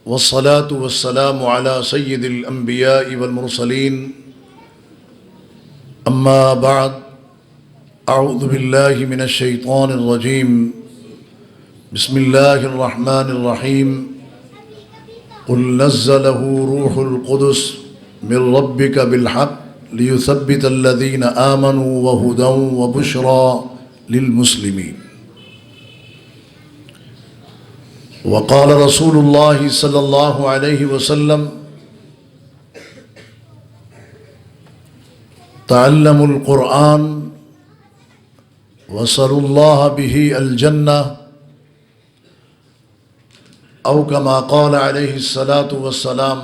والصلاة والسلام على سيد الأنبياء والمرسلين أما بعد أعوذ بالله من الشيطان الرجيم بسم الله الرحمن الرحيم قل نزله روح القدس من ربك بالحق ليثبت الذين آمنوا وهدى وبشرى للمسلمين وقال رسول الله صلى الله عليه وسلم تعلموا القرآن وصلوا الله به الجنة او كما قال علیہ الصلاۃ والسلام۔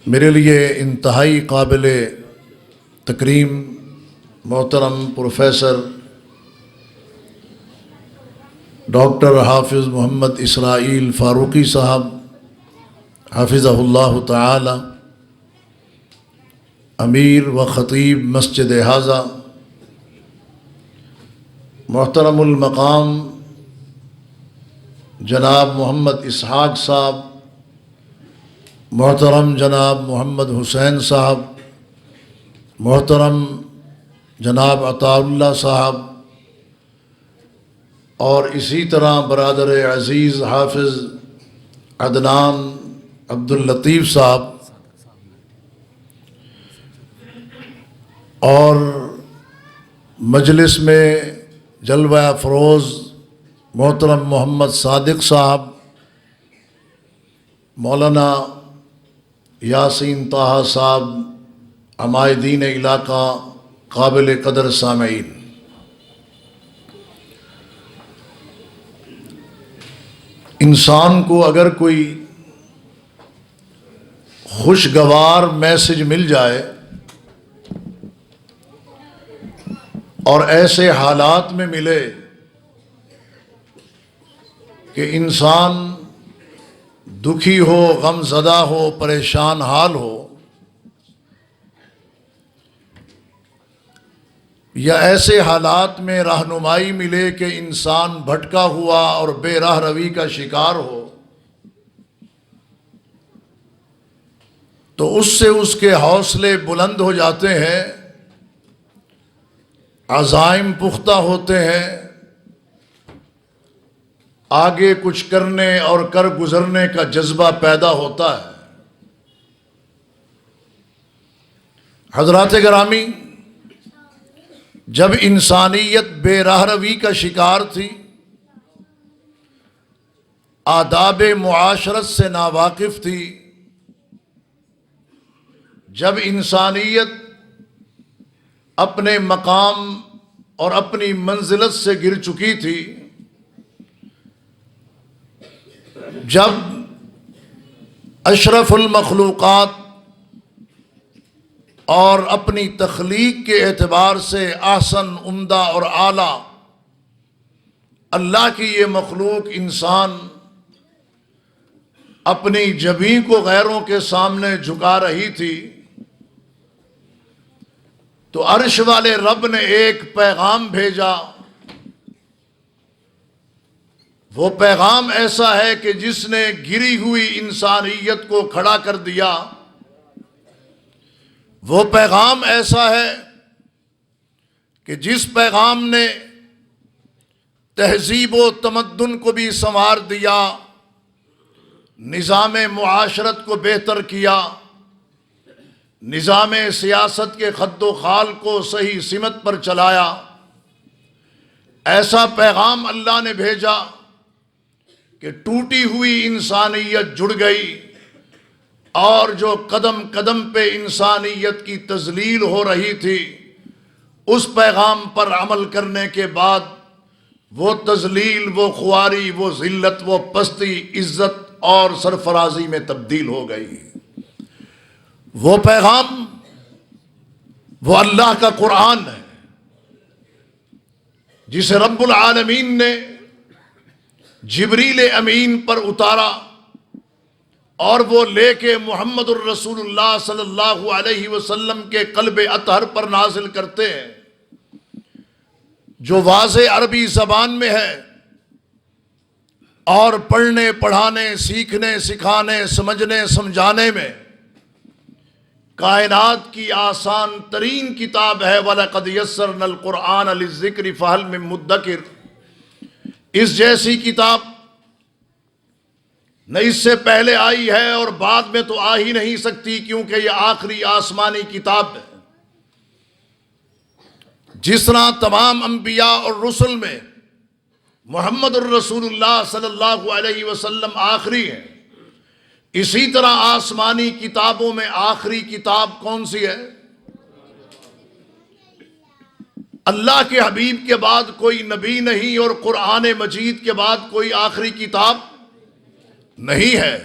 میرے لیے انتہائی قابل تکریم محترم پروفیسر ڈاکٹر حافظ محمد اسرائیل فاروقی صاحب حفظہ اللہ تعالی، امیر و خطیب مسجد حاضہ، محترم المقام جناب محمد اسحاق صاحب، محترم جناب محمد حسین صاحب، محترم جناب عطاء اللہ صاحب، اور اسی طرح برادر عزیز حافظ عدنان عبداللطیف صاحب، اور مجلس میں جلوہ افروز محترم محمد صادق صاحب، مولانا یاسین طٰہٰ صاحب، عمائدین علاقہ، قابل قدر سامعین، انسان کو اگر کوئی خوشگوار میسج مل جائے اور ایسے حالات میں ملے کہ انسان دکھی ہو، غم زدہ ہو، پریشان حال ہو، یا ایسے حالات میں رہنمائی ملے کہ انسان بھٹکا ہوا اور بے راہ روی کا شکار ہو، تو اس سے اس کے حوصلے بلند ہو جاتے ہیں، عزائم پختہ ہوتے ہیں، آگے کچھ کرنے اور کر گزرنے کا جذبہ پیدا ہوتا ہے۔ حضرات گرامی، جب انسانیت بے راہ روی کا شکار تھی، آداب معاشرت سے ناواقف تھی، جب انسانیت اپنے مقام اور اپنی منزلت سے گر چکی تھی، جب اشرف المخلوقات اور اپنی تخلیق کے اعتبار سے احسن، عمدہ اور اعلیٰ اللہ کی یہ مخلوق انسان اپنی جبیں کو غیروں کے سامنے جھکا رہی تھی، تو عرش والے رب نے ایک پیغام بھیجا۔ وہ پیغام ایسا ہے کہ جس نے گری ہوئی انسانیت کو کھڑا کر دیا۔ وہ پیغام ایسا ہے کہ جس پیغام نے تہذیب و تمدن کو بھی سنوار دیا، نظام معاشرت کو بہتر کیا، نظام سیاست کے خد و خال کو صحیح سمت پر چلایا۔ ایسا پیغام اللہ نے بھیجا کہ ٹوٹی ہوئی انسانیت جڑ گئی، اور جو قدم قدم پہ انسانیت کی تذلیل ہو رہی تھی، اس پیغام پر عمل کرنے کے بعد وہ تذلیل، وہ خواری، وہ ذلت، وہ پستی، عزت اور سرفرازی میں تبدیل ہو گئی۔ وہ پیغام، وہ اللہ کا قرآن ہے، جسے رب العالمین نے جبریل امین پر اتارا، اور وہ لے کے محمد الرسول اللہ صلی اللہ علیہ وسلم کے قلب اطہر پر نازل کرتے ہیں، جو واضح عربی زبان میں ہے اور پڑھنے پڑھانے سیکھنے سکھانے سمجھنے سمجھانے میں کائنات کی آسان ترین کتاب ہے۔ وَلَقَدْ يَسَّرْنَا الْقُرْآنَ لِلذِّكْرِ فَهَلْ مِن مُدَّكِرٍ، اس جیسی کتاب نہ اس سے پہلے آئی ہے اور بعد میں تو آ ہی نہیں سکتی، کیونکہ یہ آخری آسمانی کتاب ہے۔ جس طرح تمام انبیاء اور رسل میں محمد الرسول اللہ صلی اللہ علیہ وسلم آخری ہے، اسی طرح آسمانی کتابوں میں آخری کتاب کون سی ہے؟ اللہ کے حبیب کے بعد کوئی نبی نہیں اور قرآن مجید کے بعد کوئی آخری کتاب نہیں ہے۔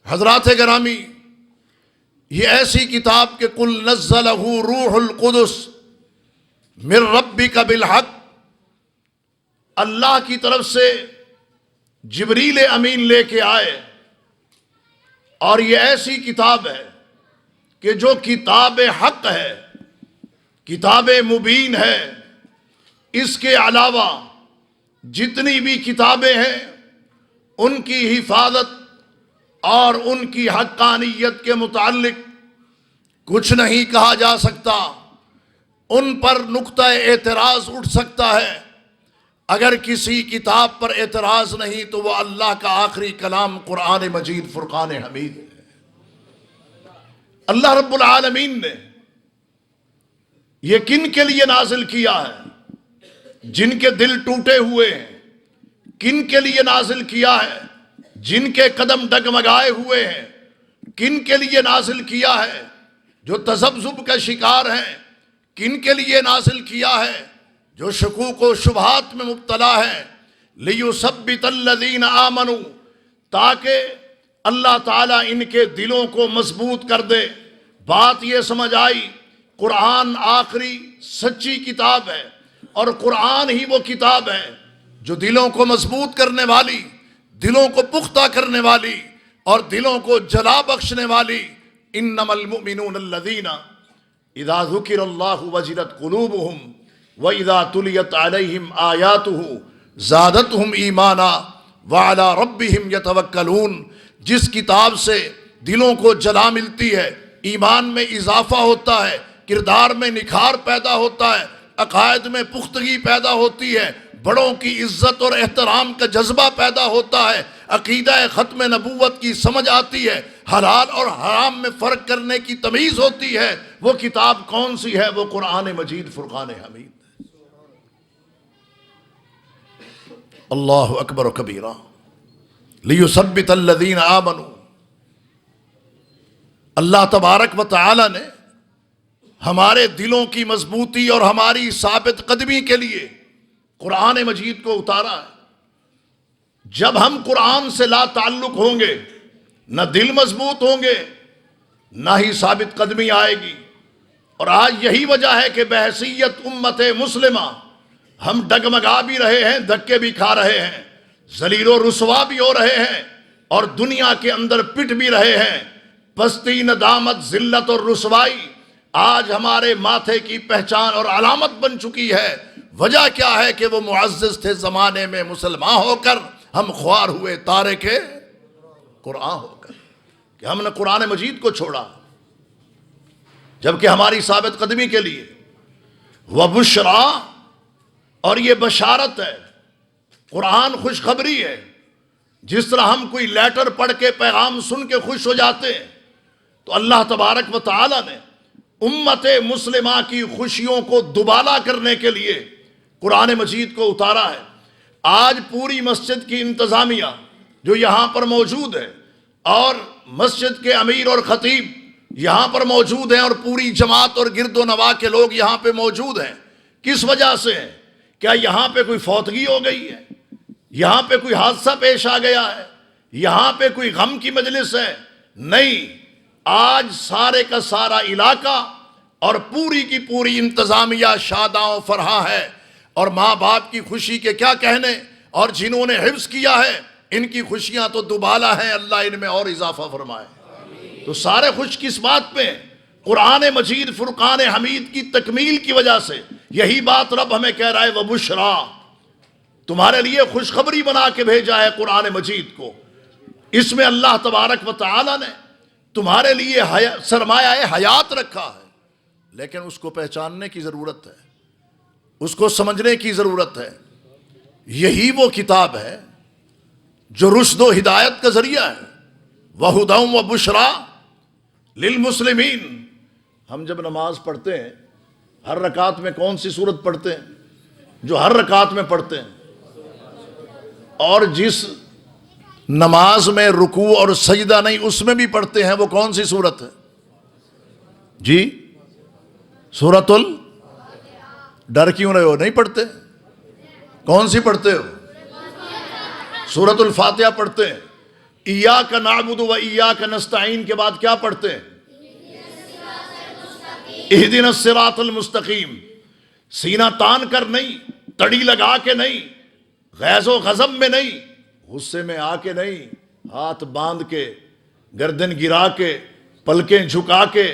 حضرات گرامی، یہ ایسی کتاب کہ قُلْ نَزَّلَهُ رُوحُ الْقُدُسِ مِن رَبِّكَ بِالْحَقِّ، اللہ کی طرف سے جبریل امین لے کے آئے، اور یہ ایسی کتاب ہے کہ جو کتاب حق ہے، کتاب مبین ہے۔ اس کے علاوہ جتنی بھی کتابیں ہیں ان کی حفاظت اور ان کی حقانیت کے متعلق کچھ نہیں کہا جا سکتا، ان پر نقطہ اعتراض اٹھ سکتا ہے۔ اگر کسی کتاب پر اعتراض نہیں تو وہ اللہ کا آخری کلام قرآن مجید فرقان حمید ہے۔ اللہ رب العالمین نے یہ کن کے لیے نازل کیا ہے؟ جن کے دل ٹوٹے ہوئے ہیں۔ کن کے لیے نازل کیا ہے؟ جن کے قدم ڈگمگائے ہوئے ہیں۔ کن کے لیے نازل کیا ہے؟ جو تذبذب کا شکار ہیں۔ کن کے لیے نازل کیا ہے؟ جو شکوک و شبہات میں مبتلا ہے۔ لِيُثَبِّتَ الَّذِينَ آمَنُوا، تاکہ اللہ تعالیٰ ان کے دلوں کو مضبوط کر دے۔ بات یہ سمجھ آئی، قرآن آخری سچی کتاب ہے، اور قرآن ہی وہ کتاب ہے جو دلوں کو مضبوط کرنے والی، دلوں کو پختہ کرنے والی اور دلوں کو جلا بخشنے والی۔ انما المؤمنون الذین اذا ذکر اللہ وجلت قلوبہم وَإِذَا تُلِيَتْ عَلَيْهِمْ آيَاتُهُ زَادَتْهُمْ إِيمَانًا وَعَلَىٰ رَبِّهِمْ يَتَوَكَّلُونَ، جس کتاب سے دلوں کو جلا ملتی ہے، ایمان میں اضافہ ہوتا ہے، کردار میں نکھار پیدا ہوتا ہے، عقائد میں پختگی پیدا ہوتی ہے، بڑوں کی عزت اور احترام کا جذبہ پیدا ہوتا ہے، عقیدہ ختم نبوت کی سمجھ آتی ہے، حلال اور حرام میں فرق کرنے کی تمیز ہوتی ہے۔ وہ کتاب کون سی ہے؟ وہ قرآن مجید فرقان حمید۔ اللہ اکبر و کبیرہ۔ لیثبت الذین آمنوا، اللہ تبارک و تعالی نے ہمارے دلوں کی مضبوطی اور ہماری ثابت قدمی کے لیے قرآن مجید کو اتارا ہے۔ جب ہم قرآن سے لا تعلق ہوں گے، نہ دل مضبوط ہوں گے، نہ ہی ثابت قدمی آئے گی۔ اور آج یہی وجہ ہے کہ بحیثیت امت مسلمہ ہم ڈگمگا بھی رہے ہیں، دھکے بھی کھا رہے ہیں، ذلیل و رسوا بھی ہو رہے ہیں، اور دنیا کے اندر پٹ بھی رہے ہیں۔ پستی، ندامت، ذلت اور رسوائی آج ہمارے ماتھے کی پہچان اور علامت بن چکی ہے۔ وجہ کیا ہے کہ وہ معزز تھے زمانے میں مسلمان ہو کر، ہم خوار ہوئے تارک قرآن ہو کر، کہ ہم نے قرآن مجید کو چھوڑا، جبکہ ہماری ثابت قدمی کے لیے وَبُشْرَا، اور یہ بشارت ہے، قرآن خوشخبری ہے۔ جس طرح ہم کوئی لیٹر پڑھ کے پیغام سن کے خوش ہو جاتے ہیں، تو اللہ تبارک و تعالی نے امت مسلمہ کی خوشیوں کو دوبالا کرنے کے لیے قرآن مجید کو اتارا ہے۔ آج پوری مسجد کی انتظامیہ جو یہاں پر موجود ہے، اور مسجد کے امیر اور خطیب یہاں پر موجود ہیں، اور پوری جماعت اور گرد و نواح کے لوگ یہاں پہ موجود ہیں، کس وجہ سے ہیں؟ کیا یہاں پہ کوئی فوتگی ہو گئی ہے؟ یہاں پہ کوئی حادثہ پیش آ گیا ہے؟ یہاں پہ کوئی غم کی مجلس ہے؟ نہیں، آج سارے کا سارا علاقہ اور پوری کی پوری انتظامیہ شاداں و فرحاں ہے، اور ماں باپ کی خوشی کے کیا کہنے، اور جنہوں نے حفظ کیا ہے ان کی خوشیاں تو دوبالا ہیں، اللہ ان میں اور اضافہ فرمائے۔ تو سارے خوش کس بات پہ؟ قرآن مجید فرقان حمید کی تکمیل کی وجہ سے۔ یہی بات رب ہمیں کہہ رہا ہے وَبُشْرَا، تمہارے لیے خوشخبری بنا کے بھیجا ہے قرآن مجید کو. اس میں اللہ تبارک و تعالی نے تمہارے لیے سرمایہ حیات رکھا ہے، لیکن اس کو پہچاننے کی ضرورت ہے، اس کو سمجھنے کی ضرورت ہے. یہی وہ کتاب ہے جو رشد و ہدایت کا ذریعہ ہے. وَہُدًى وَبُشْرَى لِلْمُسْلِمِينَ. ہم جب نماز پڑھتے ہیں ہر رکعت میں کون سی سورت پڑھتے ہیں؟ جو ہر رکعت میں پڑھتے ہیں. اور جس نماز میں رکوع اور سجدہ نہیں اس میں بھی پڑھتے ہیں وہ کون سی سورت ہے جی؟ سورۃ ڈر کیوں رہے ہو؟ نہیں پڑھتے؟ کون سی پڑھتے ہو؟ سورۃ الفاتحہ پڑھتے ہیں. ایاک نعبد و ایاک نستعین کے بعد کیا پڑھتے ہیں؟ اہدنا الصراط المستقیم. سینہ تان کر نہیں، تڑی لگا کے نہیں، غیظ و غضب میں نہیں، غصے میں آ کے نہیں، ہاتھ باندھ کے، گردن گرا کے، پلکیں جھکا کے،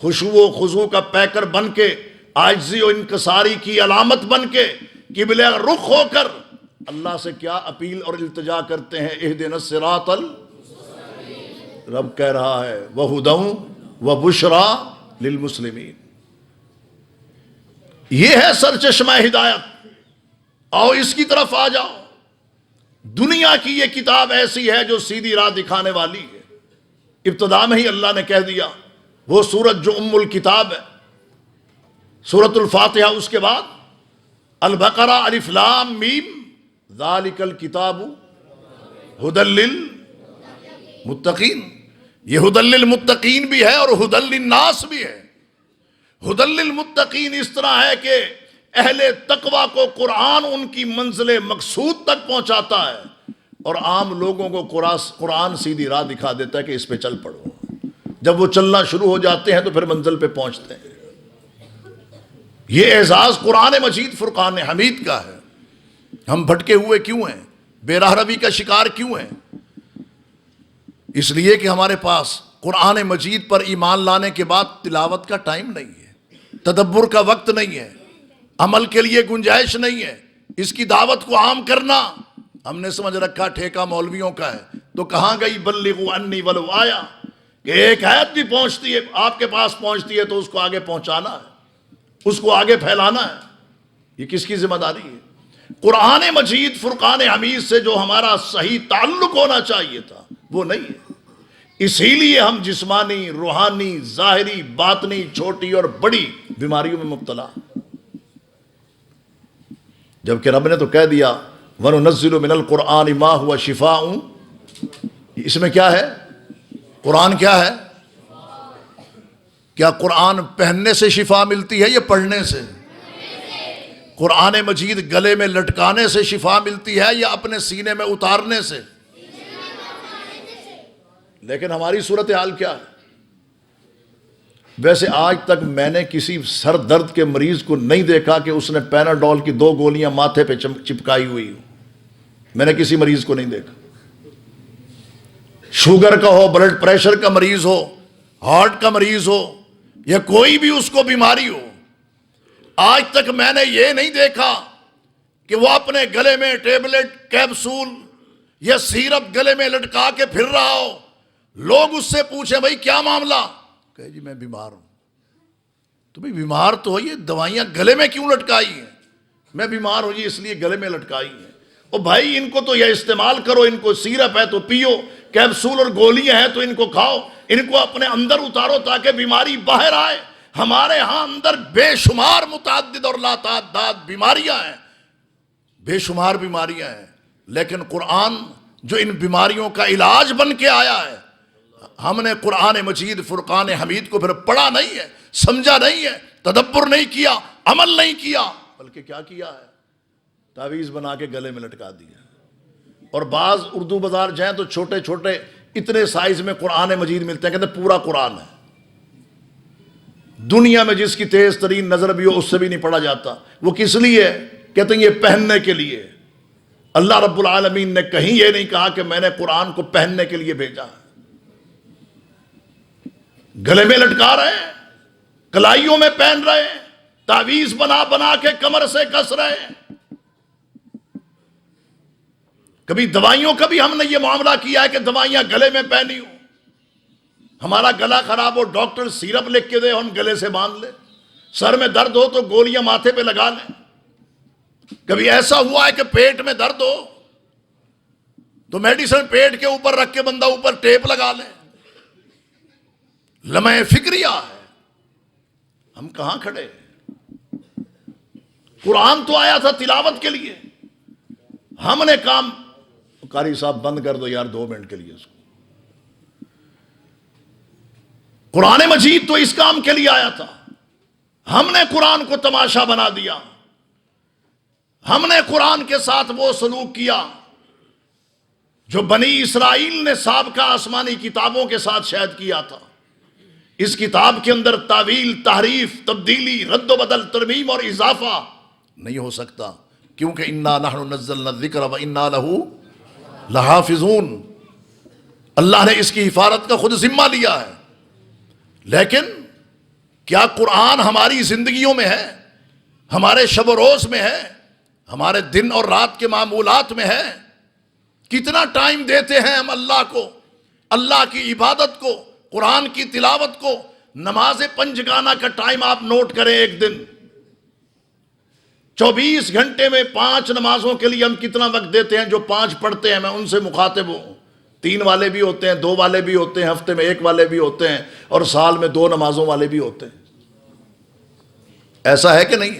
خشوع و خضوع کا پیکر بن کے، عاجزی و انکساری کی علامت بن کے، قبلہ رخ ہو کر اللہ سے کیا اپیل اور التجا کرتے ہیں؟ اہدنا الصراط رب کہہ رہا ہے وَہُدًى وَبُشْرَى لِلْمُسْلِمِينَ. یہ ہے سرچشمہ ہدایت. آؤ اس کی طرف آ جاؤ. دنیا کی یہ کتاب ایسی ہے جو سیدھی راہ دکھانے والی ہے. ابتدا میں ہی اللہ نے کہہ دیا وہ سورت جو ام الکتاب ہے سورۃ الفاتحہ، اس کے بعد البقرہ الف لام میم ذالک الکتاب ھدی للمتقین. یہ ھدی للمتقین بھی ہے اور ھدی للناس بھی ہے. ھدی للمتقین اس طرح ہے کہ اہل تقوی کو قرآن ان کی منزل مقصود تک پہنچاتا ہے اور عام لوگوں کو قرآن سیدھی راہ دکھا دیتا ہے کہ اس پہ چل پڑو. جب وہ چلنا شروع ہو جاتے ہیں تو پھر منزل پہ پہنچتے ہیں. یہ اعزاز قرآن مجید فرقان حمید کا ہے. ہم بھٹکے ہوئے کیوں ہیں؟ بے راہ روی کا شکار کیوں ہیں؟ اس لیے کہ ہمارے پاس قرآن مجید پر ایمان لانے کے بعد تلاوت کا ٹائم نہیں ہے، تدبر کا وقت نہیں ہے، عمل کے لیے گنجائش نہیں ہے. اس کی دعوت کو عام کرنا ہم نے سمجھ رکھا ٹھیکہ مولویوں کا ہے. تو کہاں گئی بلغوا انی ولو آیا کہ ایک آیت بھی پہنچتی ہے آپ کے پاس پہنچتی ہے تو اس کو آگے پہنچانا ہے، اس کو آگے پھیلانا ہے. یہ کس کی ذمہ داری ہے؟ قرآن مجید فرقان حمید سے جو ہمارا صحیح تعلق ہونا چاہیے تھا وہ نہیں ہے. اسی لیے ہم جسمانی، روحانی، ظاہری، باطنی، چھوٹی اور بڑی بیماریوں میں مبتلا. جبکہ رب نے تو کہہ دیا وَنُنَزِّلُ مِنَ الْقُرْآنِ مَا هُوَ شِفَاءٌ. اس میں کیا ہے؟ قرآن کیا ہے؟ کیا قرآن پہننے سے شفا ملتی ہے یا پڑھنے سے؟ قرآن مجید گلے میں لٹکانے سے شفا ملتی ہے یا اپنے سینے میں اتارنے سے؟ لیکن ہماری صورتحال کیا ہے؟ ویسے آج تک میں نے کسی سر درد کے مریض کو نہیں دیکھا کہ اس نے پیناڈول کی 2 گولیاں ماتھے پہ چپکائی ہوئی ہو. میں نے کسی مریض کو نہیں دیکھا. شوگر کا ہو، بلڈ پریشر کا مریض ہو، ہارٹ کا مریض ہو یا کوئی بھی اس کو بیماری ہو، آج تک میں نے یہ نہیں دیکھا کہ وہ اپنے گلے میں ٹیبلٹ، کیپسول یا سیرپ گلے میں لٹکا کے پھر رہا ہو. لوگ اس سے پوچھیں بھائی کیا معاملہ؟ کہے جی میں بیمار ہوں. تو بھائی بیمار تو ہو، یہ دوائیاں گلے میں کیوں لٹکائی ہیں؟ میں بیمار ہوں جی اس لیے گلے میں لٹکائی ہیں. اور بھائی ان کو تو یہ استعمال کرو، ان کو سیرپ ہے تو پیو، کیپسول اور گولیاں ہیں تو ان کو کھاؤ، ان کو اپنے اندر اتارو تاکہ بیماری باہر آئے. ہمارے ہاں اندر بے شمار متعدد اور لا تعداد بیماریاں ہیں، بے شمار بیماریاں ہیں. لیکن قرآن جو ان بیماریوں کا علاج بن کے آیا ہے، ہم نے قرآن مجید فرقان حمید کو پھر پڑھا نہیں ہے، سمجھا نہیں ہے، تدبر نہیں کیا، عمل نہیں کیا، بلکہ کیا کیا ہے؟ تعویذ بنا کے گلے میں لٹکا دیا. اور بعض اردو بازار جائیں تو چھوٹے چھوٹے اتنے سائز میں قرآن مجید ملتے ہیں، کہتے ہیں پورا قرآن ہے. دنیا میں جس کی تیز ترین نظر بھی ہو اس سے بھی نہیں پڑھا جاتا. وہ کس لیے؟ کہتے ہیں یہ پہننے کے لیے. اللہ رب العالمین نے کہیں یہ نہیں کہا کہ میں نے قرآن کو پہننے کے لیے بھیجا. گلے میں لٹکا رہے ہیں، کلائیوں میں پہن رہے ہیں، تعویذ بنا بنا کے کمر سے کس رہے ہیں. کبھی دوائیوں کا بھی ہم نے یہ معاملہ کیا ہے کہ دوائیاں گلے میں پہنی ہوں، ہمارا گلا خراب ہو ڈاکٹر سیرپ لکھ کے دے، ہم گلے سے باندھ لیں، سر میں درد ہو تو گولیاں ماتھے پہ لگا لیں۔ کبھی ایسا ہوا ہے کہ پیٹ میں درد ہو تو میڈیسن پیٹ کے اوپر رکھ کے بندہ اوپر ٹیپ لگا لے۔ لمحہ فکریہ ہے، ہم کہاں کھڑے؟ قرآن تو آیا تھا تلاوت کے لیے، ہم نے کام، قاری صاحب بند کر دو یار 2 منٹ کے لیے اس کو۔ قرآن مجید تو اس کام کے لیے آیا تھا، ہم نے قرآن کو تماشا بنا دیا، ہم نے قرآن کے ساتھ وہ سلوک کیا جو بنی اسرائیل نے سابقہ آسمانی کتابوں کے ساتھ شاید کیا تھا۔ اس کتاب کے اندر تعویل، تحریف، تبدیلی، رد و بدل، ترمیم اور اضافہ نہیں ہو سکتا، کیونکہ انا نحن نزلنا الذکر و انا لہ لحافظون، اللہ نے اس کی حفاظت کا خود ذمہ لیا ہے۔ لیکن کیا قرآن ہماری زندگیوں میں ہے، ہمارے شب و روز میں ہے، ہمارے دن اور رات کے معمولات میں ہے؟ کتنا ٹائم دیتے ہیں ہم اللہ کو، اللہ کی عبادت کو، قرآن کی تلاوت کو؟ نماز پنجگانہ کا ٹائم آپ نوٹ کریں، ایک دن 24 گھنٹے میں 5 نمازوں کے لیے ہم کتنا وقت دیتے ہیں؟ جو 5 پڑھتے ہیں میں ان سے مخاطب ہوں، 3 والے بھی ہوتے ہیں، 2 والے بھی ہوتے ہیں، ہفتے میں 1 والے بھی ہوتے ہیں، اور سال میں 2 نمازوں والے بھی ہوتے ہیں۔ ایسا ہے کہ نہیں؟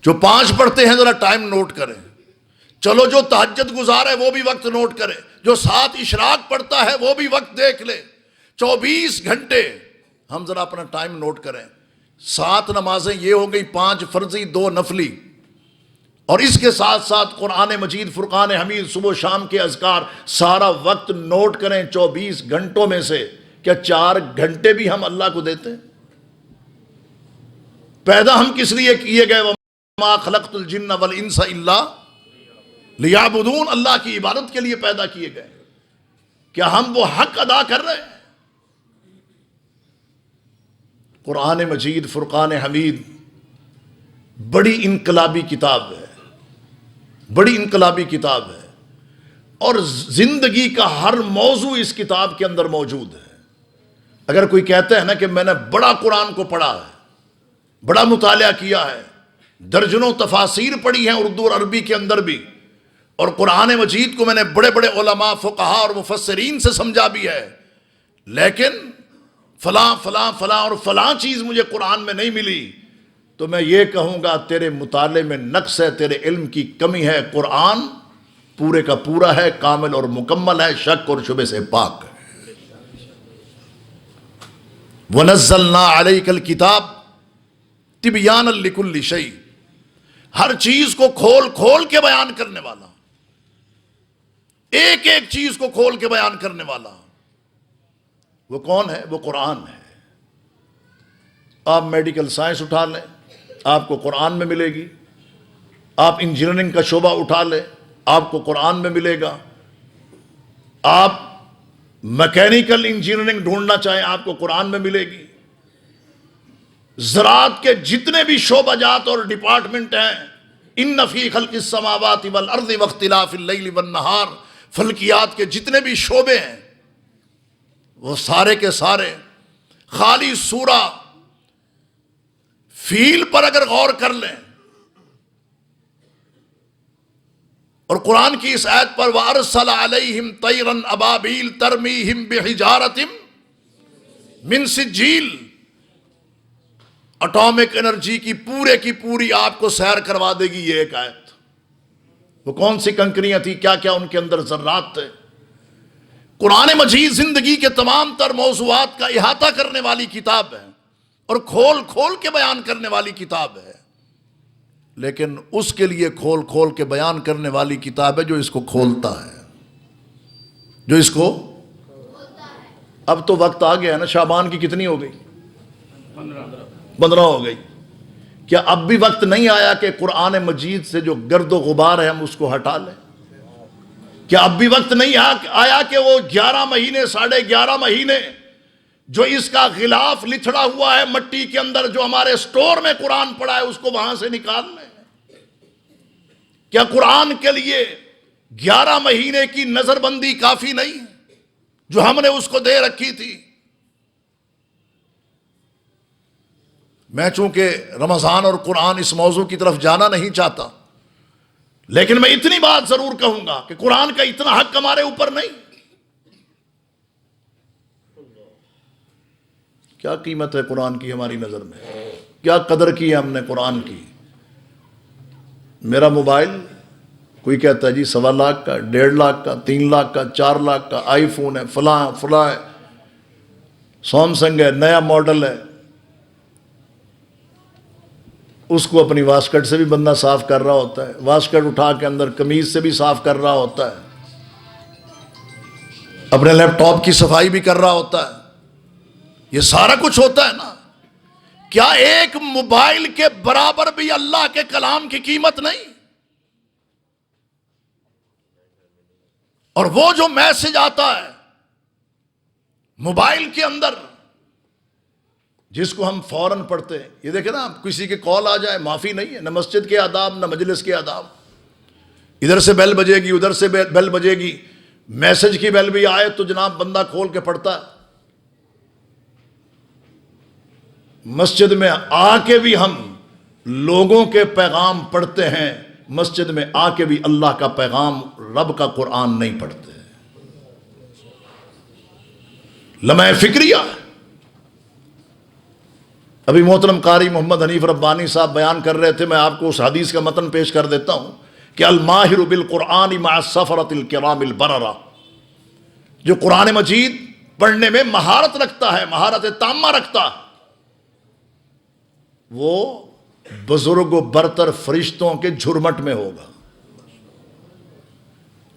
جو 5 پڑھتے ہیں ذرا ٹائم نوٹ کریں، چلو جو تہجد گزار ہے وہ بھی وقت نوٹ کرے، جو 7 اشراق پڑھتا ہے وہ بھی وقت دیکھ لے۔ 24 گھنٹے ہم ذرا اپنا ٹائم نوٹ کریں۔ 7 نمازیں یہ ہو گئی، 5 فرضی، 2 نفلی، اور اس کے ساتھ ساتھ قرآن مجید، فرقان حمید، صبح و شام کے اذکار، سارا وقت نوٹ کریں۔ 24 گھنٹوں میں سے کیا 4 گھنٹے بھی ہم اللہ کو دیتے ہیں؟ پیدا ہم کس لیے کیے گئے؟ وَمَا خَلَقْتُ الْجِنَّ وَالْإِنسَ إِلَّا لِيَعْبُدُونَ، اللہ کی عبادت کے لیے پیدا کیے گئے۔ کیا ہم وہ حق ادا کر رہے ہیں؟ قرآن مجید، فرقان حمید بڑی انقلابی کتاب ہے، بڑی انقلابی کتاب ہے، اور زندگی کا ہر موضوع اس کتاب کے اندر موجود ہے۔ اگر کوئی کہتا ہے نا کہ میں نے بڑا قرآن کو پڑھا ہے، بڑا مطالعہ کیا ہے، درجنوں تفاسیر پڑھی ہیں اردو اور عربی کے اندر بھی، اور قرآن مجید کو میں نے بڑے بڑے علماء، فقہا اور مفسرین سے سمجھا بھی ہے، لیکن فلاں فلاں فلاں اور فلاں چیز مجھے قرآن میں نہیں ملی، تو میں یہ کہوں گا تیرے مطالعے میں نقص ہے، تیرے علم کی کمی ہے۔ قرآن پورے کا پورا ہے، کامل اور مکمل ہے، شک اور شبہ سے پاک ہے۔ وَنَزَّلْنَا عَلَيْكَ الْكِتَابَ تِبْيَانًا لِكُلِّ شَيْءٍ، ہر چیز کو کھول کھول کے بیان کرنے والا، ایک ایک چیز کو کھول کے بیان کرنے والا، وہ کون ہے؟ وہ قرآن ہے۔ آپ میڈیکل سائنس اٹھا لیں، آپ کو قرآن میں ملے گی۔ آپ انجینئرنگ کا شعبہ اٹھا لیں، آپ کو قرآن میں ملے گا۔ آپ میکینیکل انجینئرنگ ڈھونڈنا چاہیں، آپ کو قرآن میں ملے گی۔ زراعت کے جتنے بھی شعبہ جات اور ڈپارٹمنٹ ہیں، ان فی خلق السماوات والارض واختلاف اللیل والنہار، فلکیات کے جتنے بھی شعبے ہیں وہ سارے کے سارے خالی سورہ فیل پر اگر غور کر لیں اور قرآن کی اس آیت پر وَأَرْسَلَ عَلَيْهِمْ طَيْرًا أَبَابِيلَ تَرْمِيهِمْ بِحِجَارَةٍ مِّن سِجِّيلٍ، اٹامک انرجی کی پوری آپ کو سیر کروا دے گی یہ ایک آیت۔ وہ کون سی کنکریاں تھی، کیا کیا ان کے اندر ذرات تھے۔ قرآن مجید زندگی کے تمام تر موضوعات کا احاطہ کرنے والی کتاب ہے اور کھول کھول کے بیان کرنے والی کتاب ہے، لیکن اس کے لیے کھول کھول کے بیان کرنے والی کتاب ہے جو اس کو کھولتا ہے، جو اس کو۔ اب تو وقت آ گیا ہے نا، شعبان کی کتنی ہو گئی؟ 15 ہو گئی۔ کیا اب بھی وقت نہیں آیا کہ قرآن مجید سے جو گرد و غبار ہے ہم اس کو ہٹا لیں؟ کیا اب بھی وقت نہیں آیا کہ وہ 11 مہینے 11.5 مہینے جو اس کا غلاف لتھڑا ہوا ہے مٹی کے اندر، جو ہمارے سٹور میں قرآن پڑا ہے، اس کو وہاں سے نکال لیں؟ کیا قرآن کے لیے 11 مہینے کی نظر بندی کافی نہیں جو ہم نے اس کو دے رکھی تھی؟ میں چونکہ رمضان اور قرآن اس موضوع کی طرف جانا نہیں چاہتا، لیکن میں اتنی بات ضرور کہوں گا کہ قرآن کا اتنا حق ہمارے اوپر نہیں۔ کیا قیمت ہے قرآن کی ہماری نظر میں؟ کیا قدر کی ہے ہم نے قرآن کی؟ میرا موبائل کوئی کہتا ہے جی 1.25 لاکھ کا، 1.5 لاکھ کا، 3 لاکھ کا، 4 لاکھ کا، آئی فون ہے، فلاں فلاں ہے، سیمسنگ ہے، نیا ماڈل ہے۔ اس کو اپنی واسکٹ سے بھی بندہ صاف کر رہا ہوتا ہے، واسکٹ اٹھا کے اندر قمیض سے بھی صاف کر رہا ہوتا ہے، اپنے لیپ ٹاپ کی صفائی بھی کر رہا ہوتا ہے، یہ سارا کچھ ہوتا ہے نا۔ کیا ایک موبائل کے برابر بھی اللہ کے کلام کی قیمت نہیں؟ اور وہ جو میسج آتا ہے موبائل کے اندر جس کو ہم فوراً پڑھتے ہیں، یہ دیکھیں نا، کسی کے کال آ جائے معافی نہیں ہے، نہ مسجد کے آداب نہ مجلس کے آداب۔ ادھر سے بیل بجے گی، ادھر سے بیل بجے گی، میسج کی بیل بھی آئے تو جناب بندہ کھول کے پڑھتا ہے۔ مسجد میں آ کے بھی ہم لوگوں کے پیغام پڑھتے ہیں، مسجد میں آ کے بھی اللہ کا پیغام، رب کا قرآن نہیں پڑھتے۔ لمحہ فکریہ۔ ابھی محترم قاری محمد حنیف ربانی صاحب بیان کر رہے تھے، میں آپ کو اس حدیث کا متن پیش کر دیتا ہوں کہ الماہر بالقرآن مع السفرۃ الکرام البررہ، جو قرآن مجید پڑھنے میں مہارت رکھتا ہے، مہارت تامہ رکھتا ہے، وہ بزرگ و برتر فرشتوں کے جھرمٹ میں ہوگا۔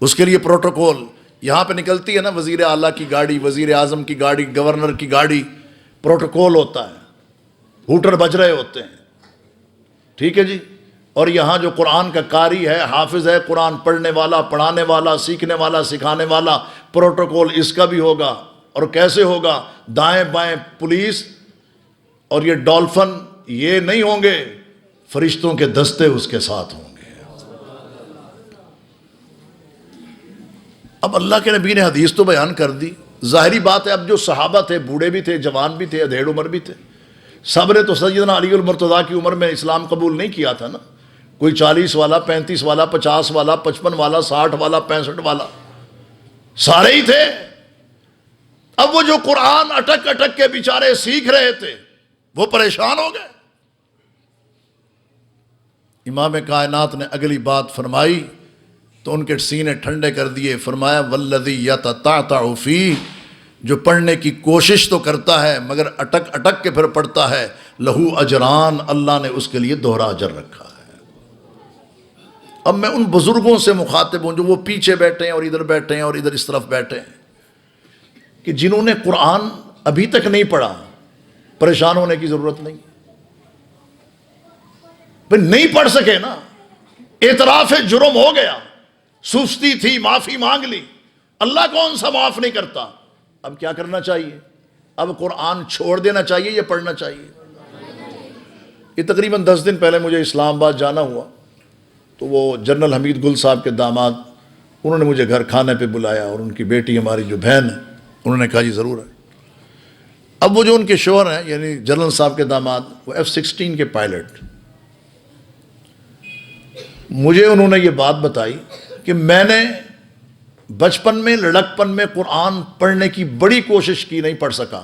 اس کے لیے پروٹوکول یہاں پہ نکلتی ہے نا، وزیر اعلیٰ کی گاڑی، وزیر اعظم کی گاڑی، گورنر کی گاڑی، پروٹوکول ہوتا ہے، ہوٹر بج رہے ہوتے ہیں، ٹھیک ہے جی۔ اور یہاں جو قرآن کا قاری ہے، حافظ ہے، قرآن پڑھنے والا، پڑھانے والا، سیکھنے والا، سکھانے والا، پروٹوکول اس کا بھی ہوگا۔ اور کیسے ہوگا؟ دائیں بائیں پولیس اور یہ ڈولفن یہ نہیں ہوں گے، فرشتوں کے دستے اس کے ساتھ ہوں گے۔ اب اللہ کے نبی نے حدیث تو بیان کر دی، ظاہری بات ہے اب جو صحابہ تھے، بوڑھے بھی تھے، جوان بھی تھے، ادھیڑ عمر بھی تھے، سب نے تو سیدنا علی المرتضیٰ کی عمر میں اسلام قبول نہیں کیا تھا نا۔ کوئی 40 والا، 35 والا، 50 والا، 55 والا، 60 والا، 65 والا، سارے ہی تھے۔ اب وہ جو قرآن اٹک اٹک کے بیچارے سیکھ رہے تھے وہ پریشان ہو گئے۔ امام کائنات نے اگلی بات فرمائی تو ان کے سینے ٹھنڈے کر دیے، فرمایا والذی یتتعتع فیہ، جو پڑھنے کی کوشش تو کرتا ہے مگر اٹک اٹک کے پھر پڑھتا ہے، لہو اجران، اللہ نے اس کے لیے دوہرا اجر رکھا ہے۔ اب میں ان بزرگوں سے مخاطب ہوں جو وہ پیچھے بیٹھے ہیں اور ادھر بیٹھے ہیں اور ادھر اس طرف بیٹھے ہیں، کہ جنہوں نے قرآن ابھی تک نہیں پڑھا، پریشان ہونے کی ضرورت نہیں۔ پھر نہیں پڑھ سکے نا، اعتراف جرم ہو گیا، سستی تھی، معافی مانگ لی، اللہ کون سا معاف نہیں کرتا۔ اب کیا کرنا چاہیے؟ اب قرآن چھوڑ دینا چاہیے یا پڑھنا چاہیے؟ یہ تقریباً 10 دن پہلے مجھے اسلام آباد جانا ہوا تو وہ جنرل حمید گل صاحب کے داماد، انہوں نے مجھے گھر کھانے پہ بلایا، اور ان کی بیٹی ہماری جو بہن ہے انہوں نے کہا جی ضرور ہے۔ اب وہ جو ان کے شوہر ہیں یعنی جنرل صاحب کے داماد، وہ F-16 کے پائلٹ، مجھے انہوں نے یہ بات بتائی کہ میں نے بچپن میں، لڑکپن میں قرآن پڑھنے کی بڑی کوشش کی، نہیں پڑھ سکا،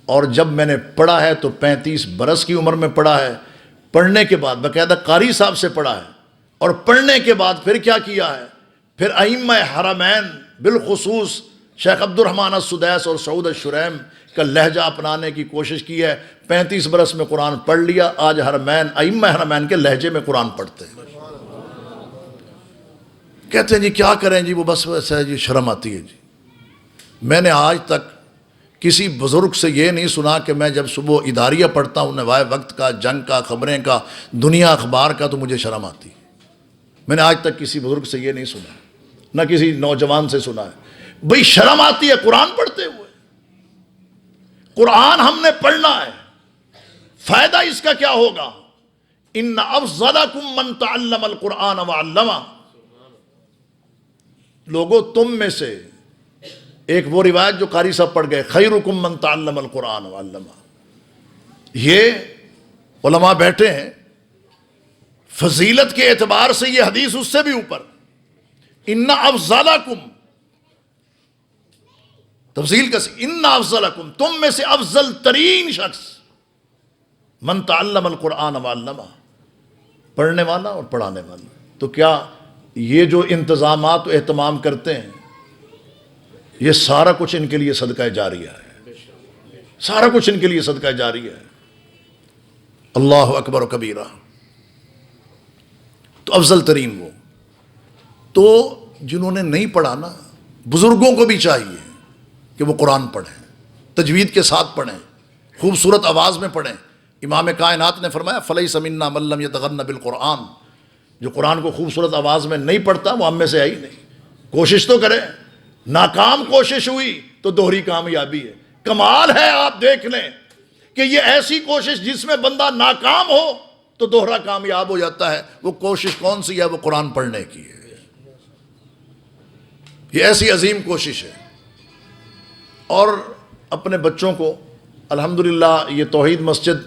اور جب میں نے پڑھا ہے تو 35 برس کی عمر میں پڑھا ہے، پڑھنے کے بعد باقاعدہ قاری صاحب سے پڑھا ہے، اور پڑھنے کے بعد پھر کیا کیا ہے، پھر ائمہ حرمین بالخصوص شیخ عبد الرحمن السدیس اور سعود الشریم کا لہجہ اپنانے کی کوشش کی ہے۔ 35 برس میں قرآن پڑھ لیا، آج حرمین، ائمہ حرمین کے لہجے میں قرآن پڑھتے ہیں۔ کہتے ہیں جی کیا کریں جی، وہ بس ویسا ہے جی، شرم آتی ہے جی۔ میں نے آج تک کسی بزرگ سے یہ نہیں سنا کہ میں جب صبح اداریہ پڑھتا ہوں، نوائے وقت کا، جنگ کا، خبریں کا، دنیا اخبار کا، تو مجھے شرم آتی ہے۔ میں نے آج تک کسی بزرگ سے یہ نہیں سنا، نہ کسی نوجوان سے سنا ہے۔ بھئی شرم آتی ہے قرآن پڑھتے ہوئے؟ قرآن ہم نے پڑھنا ہے، فائدہ اس کا کیا ہوگا؟ ان افضلکم من تعلم القرآن وعلمہ، لوگوں تم میں سے ایک وہ روایت جو قاری صاحب پڑھ گئے، خیرکم من تعلم القرآن وعلمہ، یہ علماء بیٹھے ہیں، فضیلت کے اعتبار سے یہ حدیث اس سے بھی اوپر، ان افضلکم، تفضیل کا ان افضلکم، تم میں سے افضل ترین شخص، من تعلم القرآن وعلمہ، پڑھنے والا اور پڑھانے والا۔ تو کیا یہ جو انتظامات و اہتمام کرتے ہیں، یہ سارا کچھ ان کے لیے صدقہ جاریہ ہے، سارا کچھ ان کے لیے صدقہ جاریہ ہے۔ اللہ اکبر و کبیرہ۔ تو افضل ترین وہ، تو جنہوں نے نہیں پڑھا نا، بزرگوں کو بھی چاہیے کہ وہ قرآن پڑھیں، تجوید کے ساتھ پڑھیں، خوبصورت آواز میں پڑھیں۔ امام کائنات نے فرمایا فلیس منا من لم یتغن بالقرآن، جو قرآن کو خوبصورت آواز میں نہیں پڑھتا وہ ہم میں سے ہے ہی نہیں۔ کوشش تو کرے، ناکام کوشش ہوئی تو دوہری کامیابی ہے۔ کمال ہے، آپ دیکھ لیں کہ یہ ایسی کوشش جس میں بندہ ناکام ہو تو دوہرا کامیاب ہو جاتا ہے۔ وہ کوشش کون سی ہے؟ وہ قرآن پڑھنے کی ہے۔ یہ ایسی عظیم کوشش ہے۔ اور اپنے بچوں کو الحمدللہ یہ توحید مسجد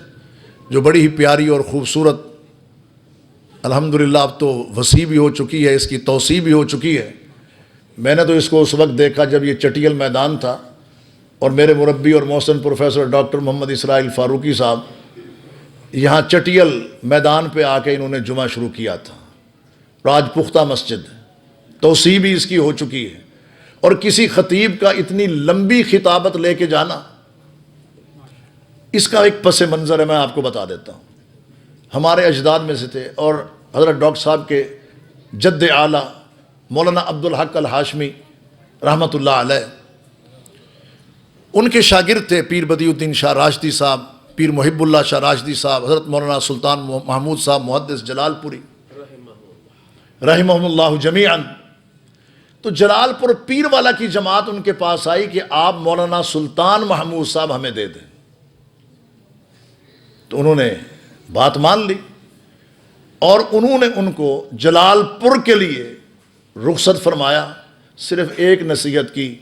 جو بڑی ہی پیاری اور خوبصورت الحمدللہ اب تو وسیع بھی ہو چکی ہے، اس کی توسیع بھی ہو چکی ہے۔ میں نے تو اس کو اس وقت دیکھا جب یہ چٹیل میدان تھا، اور میرے مربی اور محسن پروفیسر ڈاکٹر محمد اسرائیل فاروقی صاحب یہاں چٹیل میدان پہ آ کے انہوں نے جمعہ شروع کیا تھا، اور آج پختہ مسجد، توسیع بھی اس کی ہو چکی ہے۔ اور کسی خطیب کا اتنی لمبی خطابت لے کے جانا، اس کا ایک پس منظر ہے، میں آپ کو بتا دیتا ہوں۔ ہمارے اجداد میں سے تھے، اور حضرت ڈاکٹر صاحب کے جد اعلیٰ مولانا عبدالحق الہاشمی رحمۃ اللہ علیہ، ان کے شاگرد تھے پیر بدیع الدین شاہ راشدی صاحب، پیر محب اللہ شاہ راشدی صاحب، حضرت مولانا سلطان محمود صاحب محدث جلال پوری رحمہم اللہ جمیعاً۔ تو جلال پور پیر والا کی جماعت ان کے پاس آئی کہ آپ مولانا سلطان محمود صاحب ہمیں دے دیں، تو انہوں نے بات مان لی، اور انہوں نے ان کو جلال پور کے لیے رخصت فرمایا۔ صرف ایک نصیحت کی،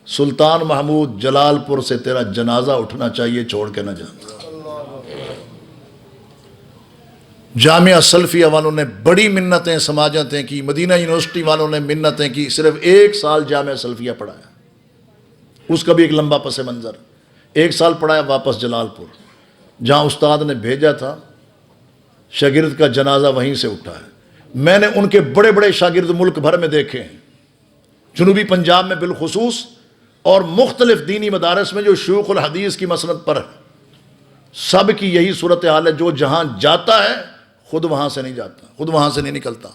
سلطان محمود جلال پور سے تیرا جنازہ اٹھنا چاہیے، چھوڑ کے نہ جانا۔ جامعہ سلفیہ والوں نے بڑی منتیں سماجتیں کی، مدینہ یونیورسٹی والوں نے منتیں کی، صرف 1 سال جامعہ سلفیہ پڑھایا، اس کا بھی ایک لمبا پس منظر۔ 1 سال پڑھایا، واپس جلال پور جہاں استاد نے بھیجا تھا، شاگرد کا جنازہ وہیں سے اٹھا ہے۔ میں نے ان کے بڑے بڑے شاگرد ملک بھر میں دیکھے ہیں، جنوبی پنجاب میں بالخصوص، اور مختلف دینی مدارس میں جو شیوخ الحدیث کی مسند پر ہے، سب کی یہی صورتحال ہے، جو جہاں جاتا ہے خود وہاں سے نہیں جاتا، خود وہاں سے نہیں نکلتا۔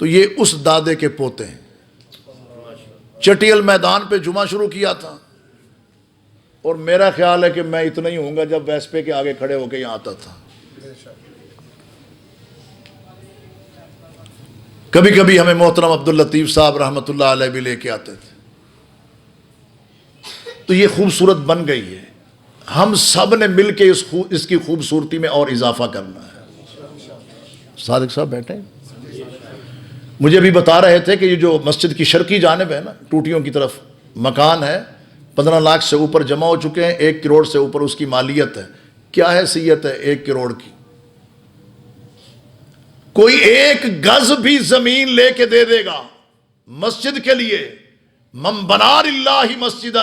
تو یہ اس دادے کے پوتے ہیں۔ چٹیل میدان پہ جمعہ شروع کیا تھا، اور میرا خیال ہے کہ میں اتنا ہی ہوں گا جب ویسپے کے آگے کھڑے ہو کے یہاں آتا تھا۔ کبھی کبھی ہمیں محترم عبداللطیف صاحب رحمۃ اللہ علیہ بھی لے کے آتے تھے۔ تو یہ خوبصورت بن گئی ہے، ہم سب نے مل کے اس کی خوبصورتی میں اور اضافہ کرنا ہے۔ صادق صاحب بیٹھے ہیں، مجھے بھی بتا رہے تھے کہ یہ جو مسجد کی شرقی جانب ہے نا، ٹوٹیوں کی طرف مکان ہے، 15 لاکھ سے اوپر جمع ہو چکے ہیں، 1 کروڑ سے اوپر اس کی مالیت ہے۔ کیا حیثیت ہے 1 کروڑ کی؟ کوئی 1 گز بھی زمین لے کے دے دے گا مسجد کے لیے، من بنا للہ مسجدا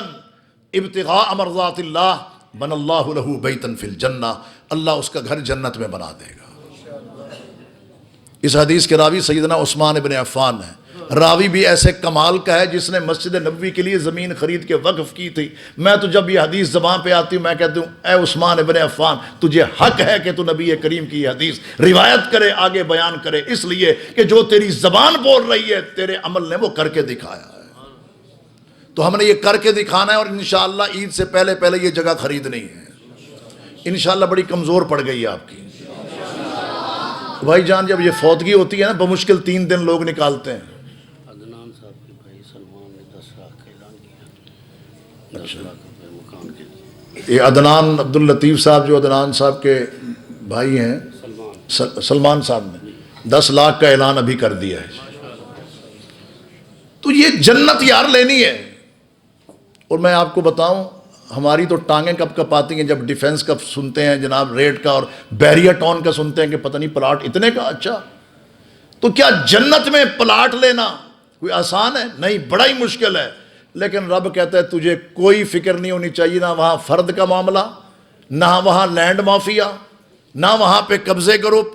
ابتغاء مرضات اللہ بن اللہ لہ بیتا فی الجنہ، اللہ اس کا گھر جنت میں بنا دے گا۔ اس حدیث کے راوی سیدنا عثمان ابن عفان ہیں۔ راوی بھی ایسے کمال کا ہے جس نے مسجد نبوی کے لیے زمین خرید کے وقف کی تھی۔ میں تو جب یہ حدیث زبان پہ آتی ہوں میں کہتا ہوں اے عثمان ابن عفان، تجھے حق ہے کہ تو نبی کریم کی یہ حدیث روایت کرے، آگے بیان کرے، اس لیے کہ جو تیری زبان بول رہی ہے تیرے عمل نے وہ کر کے دکھایا ہے۔ تو ہم نے یہ کر کے دکھانا ہے، اور انشاءاللہ عید سے پہلے پہلے یہ جگہ خریدنی ہے۔ انشاءاللہ بڑی کمزور پڑ گئی ہے آپ کی بھائی جان۔ جب یہ فوتگی ہوتی ہے نا، بمشکل 3 دن لوگ نکالتے ہیں۔ عدنان صاحب کے بھائی سلمان نے 10 لاکھ کا اعلان کیا، 10 لاکھ روپے مکان کے لیے۔ یہ عدنان عبداللطیف صاحب جو عدنان صاحب کے بھائی ہیں، سلمان صاحب نے 10 لاکھ کا اعلان ابھی کر دیا ہے. تو یہ جنت یار لینی ہے. اور میں آپ کو بتاؤں ہماری تو ٹانگیں کب کب آتی ہیں جب ڈیفنس کا سنتے ہیں جناب ریٹ کا اور بیریا ٹاؤن کا سنتے ہیں کہ پتہ نہیں پلاٹ اتنے کا. اچھا تو کیا جنت میں پلاٹ لینا کوئی آسان ہے؟ نہیں، بڑا ہی مشکل ہے. لیکن رب کہتا ہے تجھے کوئی فکر نہیں ہونی چاہیے، نہ وہاں فرد کا معاملہ، نہ وہاں لینڈ مافیا، نہ وہاں پہ قبضے گروپ،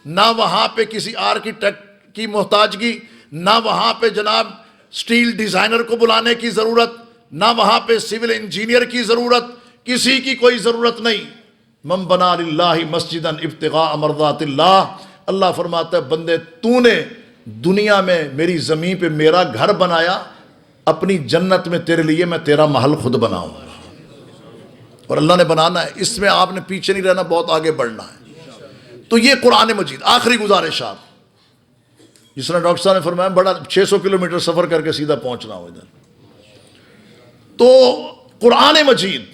نہ وہاں پہ کسی آرکیٹیکٹ کی محتاجگی، نہ وہاں پہ جناب سٹیل ڈیزائنر کو بلانے کی ضرورت، نہ وہاں پہ سول انجینئر کی ضرورت، کسی کی کوئی ضرورت نہیں. من بنا للہ مسجدا ابتغاء مرضات اللہ، اللہ فرماتا ہے بندے تو نے دنیا میں میری زمین پہ میرا گھر بنایا، اپنی جنت میں تیرے لیے میں تیرا محل خود بناؤں. اور اللہ نے بنانا ہے، اس میں آپ نے پیچھے نہیں رہنا، بہت آگے بڑھنا ہے. تو یہ قرآن مجید. آخری گزارش آپ، جس طرح ڈاکٹر صاحب نے فرمایا بڑا 600 کلومیٹر سفر کر کے سیدھا پہنچنا ہو ادھر. تو قرآن مجید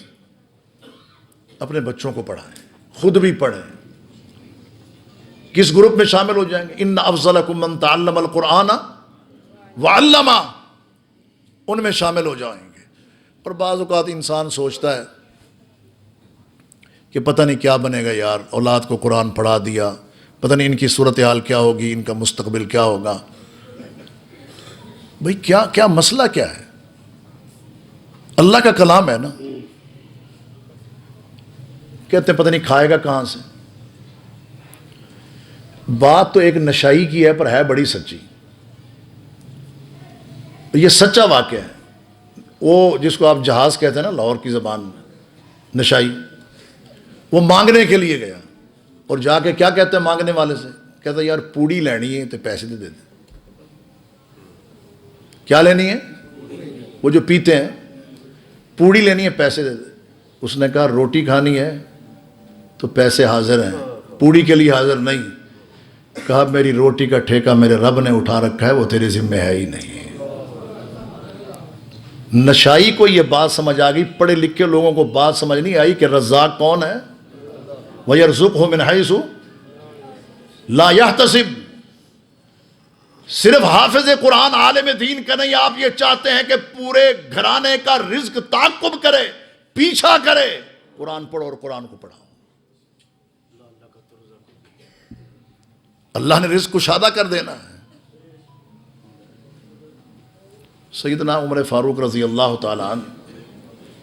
اپنے بچوں کو پڑھائیں، خود بھی پڑھیں. کس گروپ میں شامل ہو جائیں گے؟ ان افضلکم من تعلم القرآن وعلمہ، ان میں شامل ہو جائیں گے. اور بعض اوقات انسان سوچتا ہے کہ پتہ نہیں کیا بنے گا یار، اولاد کو قرآن پڑھا دیا، پتہ نہیں ان کی صورتحال کیا ہوگی، ان کا مستقبل کیا ہوگا. بھئی کیا مسئلہ کیا ہے؟ اللہ کا کلام ہے نا. کہتے ہیں پتہ نہیں کھائے گا کہاں سے. بات تو ایک نشائی کی ہے پر ہے بڑی سچی. یہ سچا واقعہ ہے. وہ جس کو آپ جہاز کہتے ہیں نا لاہور کی زبان میں، نشائی، وہ مانگنے کے لیے گیا اور جا کے کیا کہتے ہیں مانگنے والے سے؟ کہتا ہے یار پوڑی لینی ہے تو پیسے دے دے. کیا لینی ہے؟ وہ جو پیتے ہیں، پوڑی لینی ہے پیسے دے دے. اس نے کہا روٹی کھانی ہے تو پیسے حاضر ہیں، پوڑی کے لیے حاضر نہیں. کہا میری روٹی کا ٹھیکہ میرے رب نے اٹھا رکھا ہے، وہ تیرے ذمہ ہے ہی نہیں. نشائی کو یہ بات سمجھ آ گئی، پڑھے لکھے لوگوں کو بات سمجھ نہیں آئی کہ رزاق کون ہے. وَيَرْزُقْهُ مِنْ حَيْثُ لَا يَحْتَسِبْ. صرف حافظ قرآن عالم دین کا نہیں، آپ یہ چاہتے ہیں کہ پورے گھرانے کا رزق تعاقب کرے، پیچھا کرے. قرآن پڑھو اور قرآن کو پڑھاؤ. اللہ نے رزق کشادہ کر دینا ہے. سیدنا عمر فاروق رضی اللہ تعالیٰ عنہ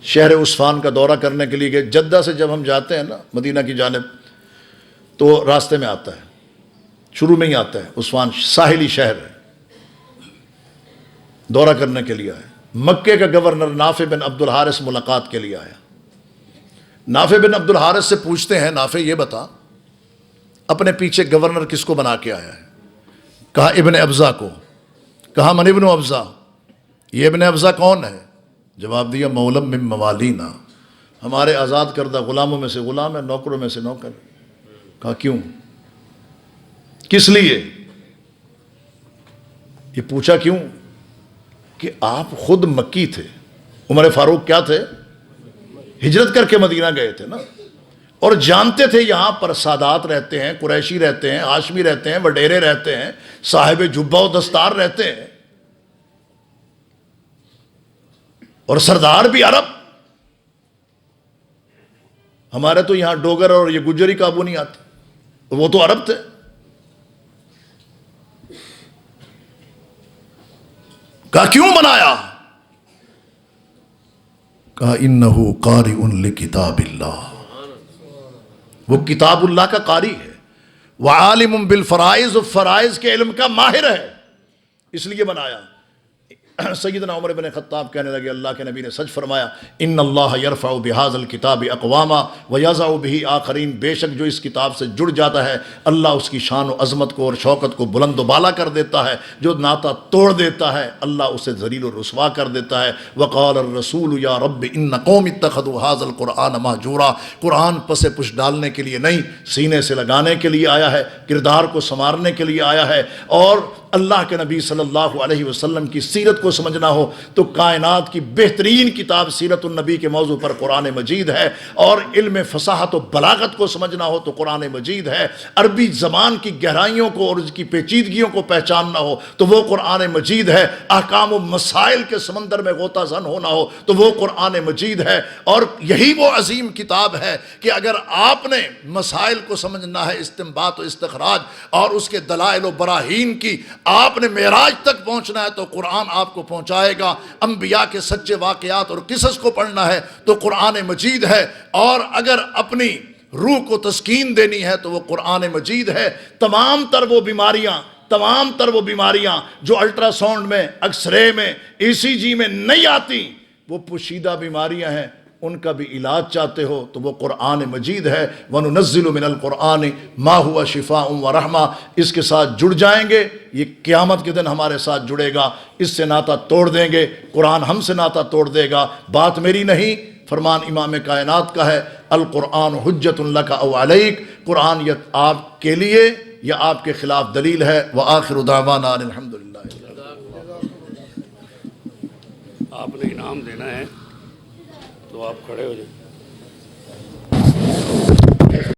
شہر عثفان کا دورہ کرنے کے لیے گئے. جدہ سے جب ہم جاتے ہیں نا مدینہ کی جانب تو راستے میں آتا ہے، شروع میں ہی آتا ہے. عثفان ساحلی شہر ہے، دورہ کرنے کے لیے آئے. مکے کا گورنر نافع بن عبد الحارث ملاقات کے لیے آیا. نافع بن عبد الحارث سے پوچھتے ہیں نافع یہ بتا اپنے پیچھے گورنر کس کو بنا کے آیا ہے؟ کہا ابن ابزا کو. کہا من ابن ابزا، یہ ابن ابزا کون ہے؟ جواب دیا مولم من موالینا، ہمارے آزاد کردہ غلاموں میں سے غلام ہے، نوکروں میں سے نوکر. کہا کیوں، کس لیے؟ یہ پوچھا کیوں کہ آپ خود مکی تھے. عمر فاروق کیا تھے؟ ہجرت کر کے مدینہ گئے تھے نا، اور جانتے تھے یہاں پر سادات رہتے ہیں، قریشی رہتے ہیں، ہاشمی رہتے ہیں، وڈیرے رہتے ہیں، صاحب جبہ و دستار رہتے ہیں، اور سردار بھی عرب. ہمارے تو یہاں ڈوگر اور یہ گجری قابو نہیں آتے، وہ تو عرب تھے. کہا کیوں بنایا؟ کہا انہو قارئ لکتاب اللہ، وہ کتاب اللہ کا قاری ہے. وعالم بالفرائض، فرائض کے علم کا ماہر ہے، اس لیے بنایا. سیدنا عمر بن خطاب کہنے لگے اللہ کے نبی نے سچ فرمایا، ان اللہ یرفع بہذا الکتاب اقواما ویضع بہ آخرین. بے شک جو اس کتاب سے جڑ جاتا ہے اللہ اس کی شان و عظمت کو اور شوکت کو بلند و بالا کر دیتا ہے، جو ناتا توڑ دیتا ہے اللہ اسے ذلیل و رسوا کر دیتا ہے. وقال الرسول یا رب ان قوم اتخذوا ھذا القرآن مہجورا. قرآن پس پش ڈالنے کے لیے نہیں، سینے سے لگانے کے لیے آیا ہے، کردار کو سنوارنے کے لیے آیا ہے. اور اللہ کے نبی صلی اللہ علیہ وسلم کی سیرت کو سمجھنا ہو تو کائنات کی بہترین کتاب سیرت النبی کے موضوع پر قرآن مجید ہے، اور علم فصاحت و بلاغت کو سمجھنا ہو تو قرآن مجید ہے، عربی زبان کی گہرائیوں کو اور اس کی پیچیدگیوں کو پہچاننا ہو تو وہ قرآن مجید ہے، احکام و مسائل کے سمندر میں غوطہ زن ہونا ہو تو وہ قرآن مجید ہے۔ اور یہی وہ عظیم کتاب ہے کہ اگر آپ نے مسائل کو سمجھنا ہے، استنباط و استخراج اور اس کے دلائل و براہین کی، آپ نے معراج تک پہنچنا ہے تو قرآن آپ کو پہنچائے گا۔ انبیاء کے سچے واقعات اور قصص کو پڑھنا ہے تو قرآن مجید ہے، اور اگر اپنی روح کو تسکین دینی ہے تو وہ قرآن مجید ہے۔ تمام تر وہ بیماریاں جو الٹرا ساؤنڈ میں، ایکس رے میں، ای سی جی میں نہیں آتی، وہ پوشیدہ بیماریاں ہیں، ان کا بھی علاج چاہتے ہو تو وہ قرآن مجید ہے۔ وَنُنَزِّلُ مِنَ الْقُرْآنِ مَا هُوَ شِفَاءٌ وَرَحْمَةٌ، اس کے ساتھ جڑ جائیں گے، یہ قیامت کے دن ہمارے ساتھ جڑے گا، اس سے ناطہ توڑ دیں گے، قرآن ہم سے ناطہ توڑ دے گا۔ بات میری نہیں، فرمان امام کائنات کا ہے، القرآن حجت لک او علیک، قرآن یا آپ کے لیے یا آپ کے خلاف دلیل ہے۔ وآخر دعوانا الحمدللہ۔ آپ نے انعام دینا ہے تو آپ کھڑے ہو جائیں۔